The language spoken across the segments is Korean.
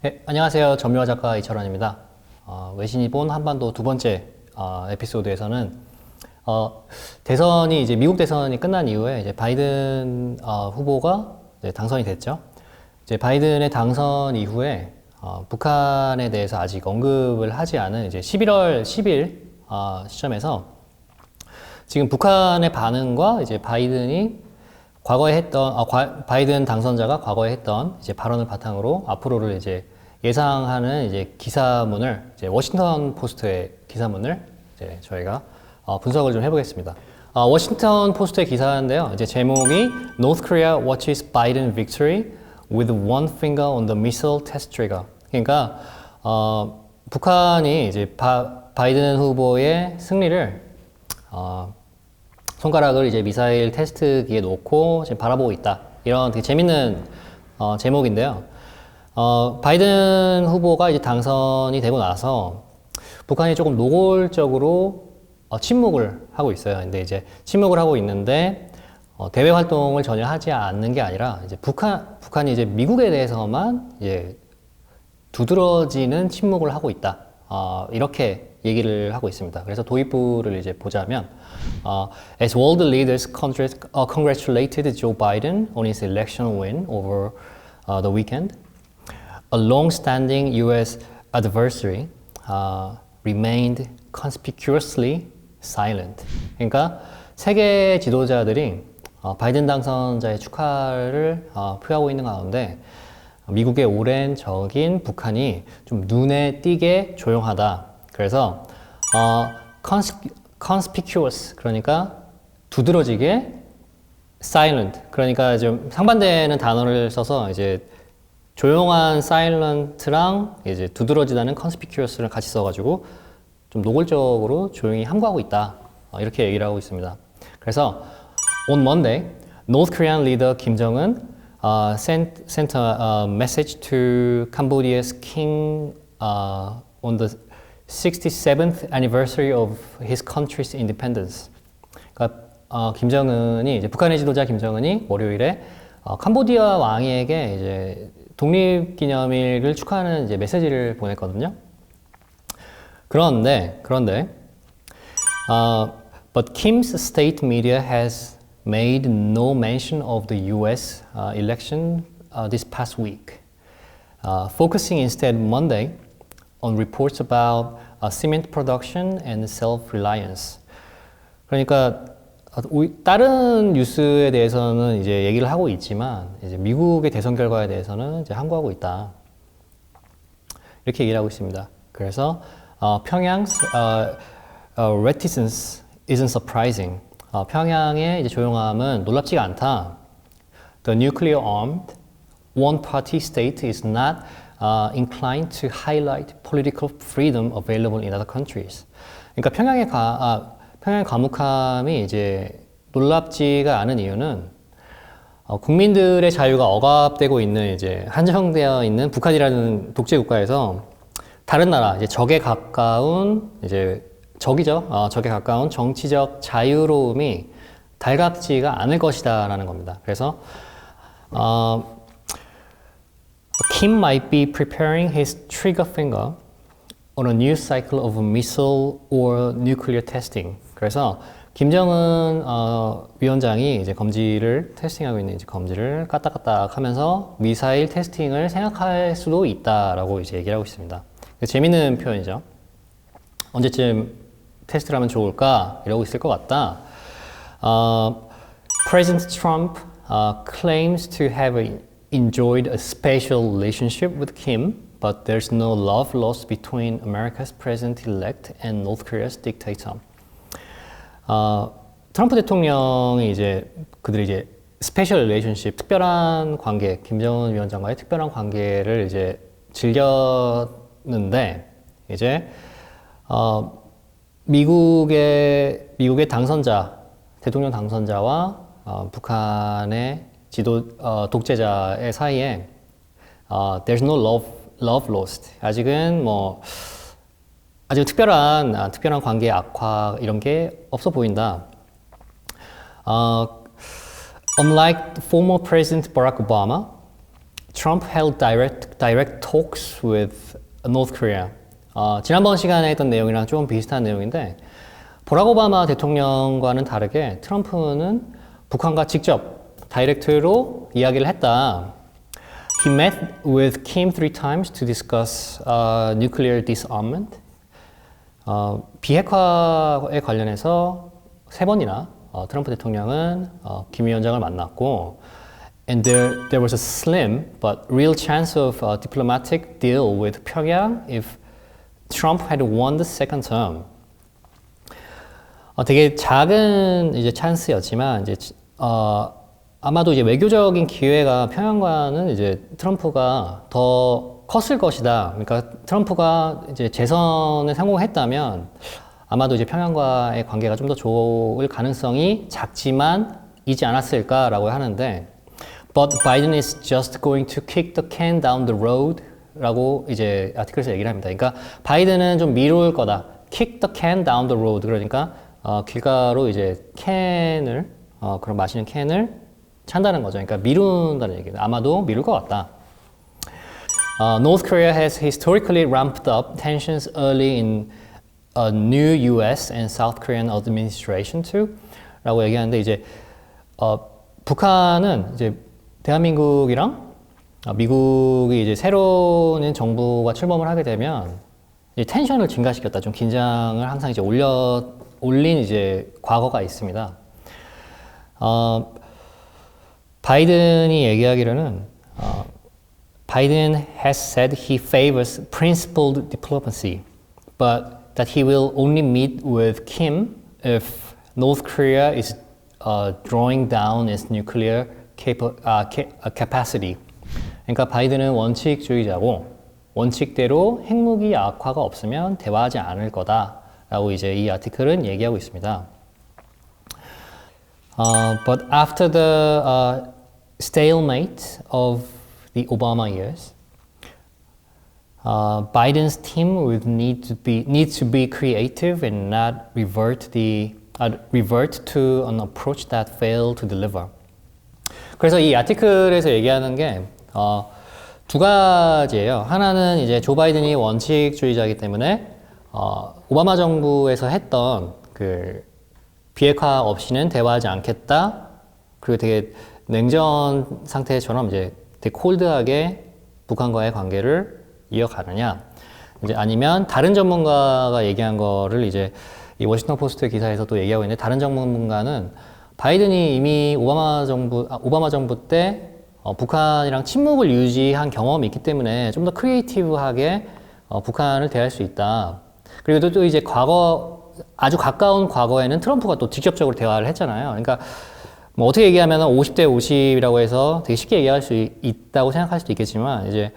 네, 안녕하세요. 전미화 작가 이철환입니다. 외신이 본 한반도 두 번째 에피소드에서는 대선이 이제 미국 대선이 끝난 이후에 이제 바이든 후보가 이제 당선이 됐죠. 이제 바이든의 당선 이후에 북한에 대해서 아직 언급을 하지 않은 이제 11월 10일 시점에서 지금 북한의 반응과 이제 바이든이 과거에 했던 바이든 당선자가 과거에 했던 이제 발언을 바탕으로 앞으로를 이제 예상하는 이제 기사문을 이제 워싱턴 포스트의 기사문을 이제 저희가 분석을 좀 해보겠습니다. 워싱턴 포스트의 기사인데요. 이제 제목이 North Korea watches Biden victory with one finger on the missile test trigger. 그러니까 북한이 이제 바이든 후보의 승리를 손가락을 이제 미사일 테스트기에 놓고 지금 바라보고 있다. 이런 되게 재밌는 제목인데요. 바이든 후보가 이제 당선이 되고 나서 북한이 조금 노골적으로 침묵을 하고 있어요. 근데 이제 침묵을 하고 있는데 대외 활동을 전혀 하지 않는 게 아니라 이제 북한이 이제 미국에 대해서만 이제 두드러지는 침묵을 하고 있다. 이렇게 얘기를 하고 있습니다. 그래서 도입부를 이제 보자면, as world leaders congratulated Joe Biden on his election win over the weekend, a long-standing U.S. adversary remained conspicuously silent. 그러니까 세계 지도자들이 바이든 당선자의 축하를 표하고 있는 가운데 미국의 오랜 적인 북한이 좀 눈에 띄게 조용하다. 그래서 conspicuous 그러니까 두드러지게 silent 그러니까 좀 상반되는 단어를 써서 이제 조용한 silent랑 이제 두드러지다는 conspicuous를 같이 써가지고 좀 노골적으로 조용히 함구하고 있다. 이렇게 얘기를 하고 있습니다. 그래서 on Monday, North Korean leader Kim Jong-un sent a message to Cambodia's king on the 67th anniversary of his country's independence. 그러니까 김정은이 이제 북한의 지도자 김정은이 월요일에 캄보디아 왕에게 이제 독립기념일을 축하하는 이제 메시지를 보냈거든요. 그런데 but Kim's state media has made no mention of the U.S. Election this past week, focusing instead Monday on reports about cement production and self-reliance. 그러니까 다른 뉴스에 대해서는 이제 얘기를 하고 있지만 이제 미국의 대선 결과에 대해서는 이제 함구하고 있다. 이렇게 얘기를 하고 있습니다. 그래서 평양's reticence isn't surprising. 평양의 이제 조용함은 놀랍지가 않다. The nuclear armed one-party state is not inclined to highlight political freedom available in other countries. 그러니까 평양의 과묵함이 이제 놀랍지가 않은 이유는 국민들의 자유가 억압되고 있는 이제 한정되어 있는 북한이라는 독재 국가에서 다른 나라 이제 적에 가까운 이제 적이죠. 적에 가까운 정치적 자유로움이 달갑지가 않을 것이다라는 겁니다. 그래서 Kim might be preparing his trigger finger on a new cycle of missile or nuclear testing. 그래서 김정은 위원장이 이제 테스팅하고 있는 이제 검지를 까딱까딱 하면서 미사일 테스팅을 생각할 수도 있다라고 이제 얘기를 하고 있습니다. 재밌는 표현이죠. 언제쯤 테스트를 하면 좋을까? 이러고 있을 것 같다. President Trump claims to have enjoyed a special relationship with Kim, but there's no love lost between America's president-elect and North Korea's dictator. 트럼프 대통령이 이제 그들이 이제 스페셜 릴레이션십 특별한 관계, 김정은 위원장과의 특별한 관계를 이제 즐겼는데 이제 미국의 당선자, 대통령 당선자와 북한의 독재자의 사이에 there's no love lost. 아직은 아주 특별한 관계의 악화 이런 게 없어 보인다. Unlike former President Barack Obama, Trump held direct talks with North Korea. 지난번 시간에 했던 내용이랑 좀 비슷한 내용인데 버락 오바마 대통령과는 다르게 트럼프는 북한과 직접 다이렉트로 이야기를 했다. He met with Kim 3 times to discuss nuclear disarmament. 비핵화에 관련해서 3번이나 트럼프 대통령은 김 위원장을 만났고 and there was a slim but real chance of a diplomatic deal with Pyongyang if Trump had won the second term. 되게 작은 이제 찬스였지만 이제 아마도 이제 외교적인 기회가 평양과는 이제 트럼프가 더 컸을 것이다. 그러니까 트럼프가 이제 재선에 성공했다면 아마도 이제 평양과의 관계가 좀 더 좋을 가능성이 작지만 이지 않았을까라고 하는데 But Biden is just going to kick the can down the road 라고 이제 아티클에서 얘기를 합니다. 그러니까 바이든은 좀 미룰 거다. Kick the can down the road. 그러니까 길가로 이제 캔을 그런 마시는 캔을 찬다는 거죠. 그러니까 미룬다는 얘기예요. 아마도 미룰 것 같다. North Korea has historically ramped up tensions early in a new U.S. and South Korean administration too. 라고 얘기하는데 이제 북한은 이제 대한민국이랑 미국이 이제 새로운 정부가 출범을 하게 되면 이제 텐션을 증가시켰다. 좀 긴장을 항상 이제 올린 이제 과거가 있습니다. 바이든이 얘기하기로는 Biden has said he favors principled diplomacy, but that he will only meet with Kim if North Korea is drawing down its nuclear capacity. 그러니까 바이든은 원칙주의자고 원칙대로 핵무기 악화가 없으면 대화하지 않을 거다라고 이제 이 아티클은 얘기하고 있습니다. But after the stalemate of the Obama years, Biden's team would need to be creative and not revert to an approach that failed to deliver. 그래서 이 아티클에서 얘기하는 게 두 가지예요. 하나는 이제 조 바이든이 원칙주의자이기 때문에 오바마 정부에서 했던 그 비핵화 없이는 대화하지 않겠다. 그리고 되게 냉전 상태처럼 이제 되게 콜드하게 북한과의 관계를 이어가느냐. 이제 아니면 다른 전문가가 얘기한 거를 이제 이 워싱턴 포스트 기사에서 또 얘기하고 있는데 다른 전문가는 바이든이 이미 오바마 정부 때 북한이랑 침묵을 유지한 경험이 있기 때문에 좀 더 크리에이티브하게 북한을 대할 수 있다. 그리고 또 이제 아주 가까운 과거에는 트럼프가 또 직접적으로 대화를 했잖아요. 그러니까 뭐 어떻게 얘기하면 50대 50이라고 해서 되게 쉽게 얘기할 수 있다고 생각할 수도 있겠지만 이제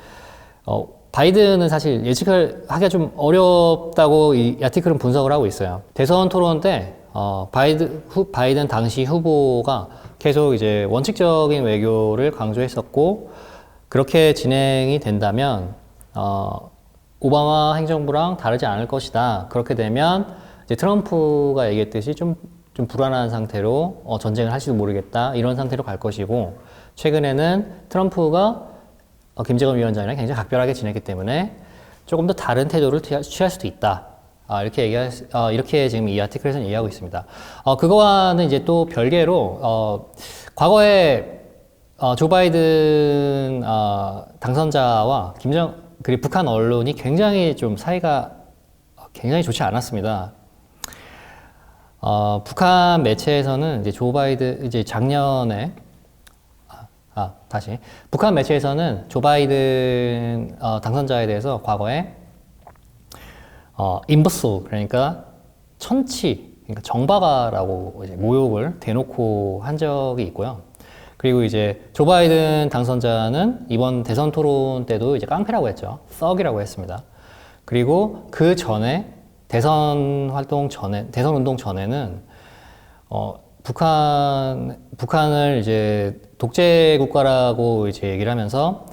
바이든은 사실 예측을 하기가 좀 어렵다고 이 아티클은 분석을 하고 있어요. 대선 토론 때 바이든 당시 후보가 계속 이제 원칙적인 외교를 강조했었고 그렇게 진행이 된다면 오바마 행정부랑 다르지 않을 것이다. 그렇게 되면 이제 트럼프가 얘기했듯이 좀 불안한 상태로 전쟁을 할지도 모르겠다. 이런 상태로 갈 것이고 최근에는 트럼프가 김정은 위원장이랑 굉장히 각별하게 지냈기 때문에 조금 더 다른 태도를 취할 수도 있다. 이렇게 지금 이 아티클에서는 얘기하고 있습니다. 그거와는 이제 또 별개로, 과거에, 조 바이든, 당선자와 그리고 북한 언론이 굉장히 좀 사이가 굉장히 좋지 않았습니다. 북한 매체에서는 이제 조 바이든, 이제 작년에, 북한 매체에서는 조 바이든, 당선자에 대해서 과거에 imbecile, 그러니까 천치, 그러니까 정박아라고 이제 모욕을 대놓고 한 적이 있고요. 그리고 이제 조 바이든 당선자는 이번 대선 토론 때도 이제 깡패라고 했죠. 썩이라고 했습니다. 그리고 그 전에 대선 운동 전에는 북한을 이제 독재 국가라고 이제 얘기를 하면서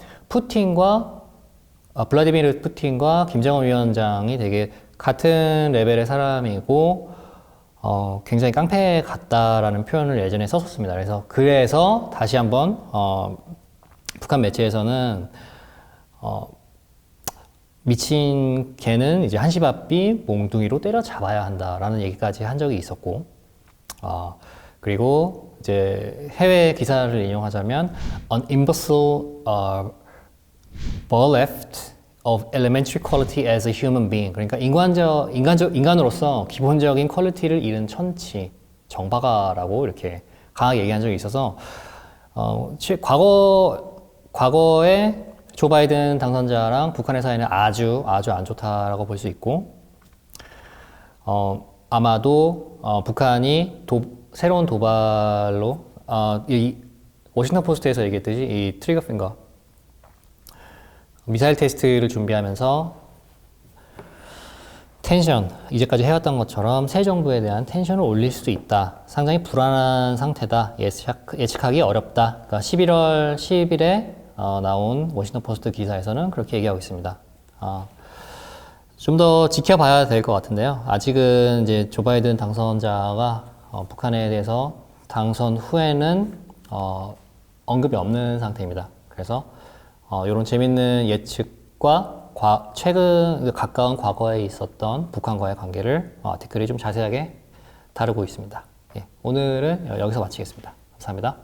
블라디미르 푸틴과 김정은 위원장이 되게 같은 레벨의 사람이고 굉장히 깡패 같다라는 표현을 예전에 썼었습니다. 그래서 다시 한번 북한 매체에서는 미친 개는 이제 한시바삐 몽둥이로 때려잡아야 한다라는 얘기까지 한 적이 있었고, 그리고 이제 해외 기사를 인용하자면 an imbecile bereft of elementary quality as a human being. 그러니까 인간으로서 기본적인 퀄리티를 잃은 천치, 정박아라고 이렇게 강하게 얘기한 적이 있어서 과거에 조 바이든 당선자랑 북한의 사이는 아주 안 좋다라고 볼 수 있고, 아마도 북한이 새로운 도발로 이 워싱턴 포스트에서 얘기했듯이 이 트리거 핑거 미사일 테스트를 준비하면서 텐션, 이제까지 해왔던 것처럼 새 정부에 대한 텐션을 올릴 수도 있다. 상당히 불안한 상태다. 예측하기 어렵다. 그러니까 11월 10일에 나온 워싱턴 포스트 기사에서는 그렇게 얘기하고 있습니다. 좀 더 지켜봐야 될 것 같은데요. 아직은 이제 조 바이든 당선자가 북한에 대해서 당선 후에는 언급이 없는 상태입니다. 그래서 이런 재밌는 예측과 최근 가까운 과거에 있었던 북한과의 관계를 아티클이 좀 자세하게 다루고 있습니다. 예, 오늘은 여기서 마치겠습니다. 감사합니다.